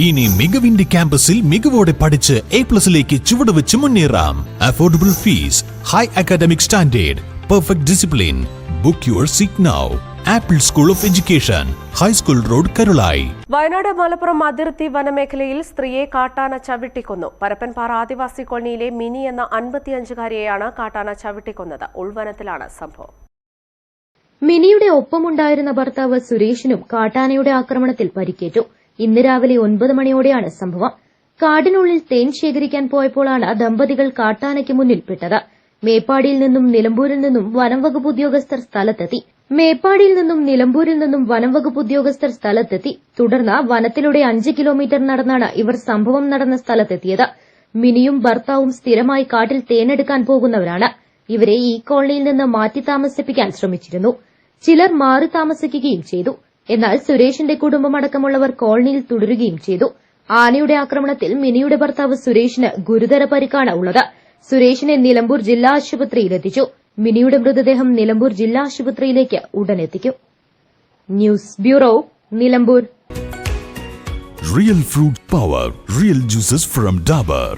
ഇനി മികവിന്റെ ക്യാമ്പസിൽ മികവോടെ പഠിച്ച് A+ലേക്ക് ചുവടുവെച്ച് മുന്നേറാം. Affordable fees, high academic standard, perfect discipline. Book your seat now. Apple school of education, high school road, Karulai. Wayanad Malappuram അതിർത്തി വനമേഖലയിൽ സ്ത്രീയെ കാട്ടാന ചവിട്ടിക്കൊന്നു. പരപ്പൻപാറ ആദിവാസി കോളനിയിലെ മിനി എന്ന 55-കാരിയെയാണ് കാട്ടാന ചവിട്ടിക്കൊന്നത്. ഉൾവനത്തിലാണ് സംഭവം. മിനിയുടെ ഒപ്പമുണ്ടായിരുന്ന ഭർത്താവ് സുരേഷിനും കാട്ടാനയുടെ ആക്രമണത്തിൽ പരിക്കേറ്റു. ഇന്ന് രാവിലെ 9 മണിയോടെയാണ് സംഭവം. കാടിനുള്ളിൽ തേൻ ശേഖരിക്കാൻ പോയപ്പോഴാണ് ദമ്പതികൾ കാട്ടാനയ്ക്ക് മുന്നിൽപ്പെട്ടത്. മേപ്പാടിയിൽ നിന്നും നിലമ്പൂരിൽ നിന്നും വനംവകുപ്പ് ഉദ്യോഗസ്ഥർ സ്ഥലത്തെത്തി. തുടർന്ന് വനത്തിലൂടെ 5 കിലോമീറ്റർ നടന്നാണ് ഇവർ സംഭവം നടന്ന സ്ഥലത്തെത്തിയത്. മിനിയും ഭർത്താവും സ്ഥിരമായി കാട്ടിൽ തേനെടുക്കാൻ പോകുന്നവരാണ്. ഇവരെ ഈ കോളനിയിൽ നിന്ന് മാറ്റി താമസിപ്പിക്കാൻ ശ്രമിച്ചിരുന്നു. ചിലർ മാറി താമസിക്കുകയും ചെയ്തു. എന്നാൽ സുരേഷിന്റെ കുടുംബമടക്കമുള്ളവർ കോളനിയിൽ തുടരുകയും ചെയ്തു. ആനയുടെ ആക്രമണത്തിൽ മിനിയുടെ ഭർത്താവ് സുരേഷിന് ഗുരുതര പരിക്കാണ് ഉള്ളത്. സുരേഷിനെ നിലമ്പൂർ ജില്ലാ ആശുപത്രിയിലെത്തിച്ചു. മിനിയുടെ മൃതദേഹം നിലമ്പൂർ ജില്ലാ ആശുപത്രിയിലേക്ക് ഉടനെത്തിക്കും. News bureau, Nilambur. Real fruit power, real juices from Dabur.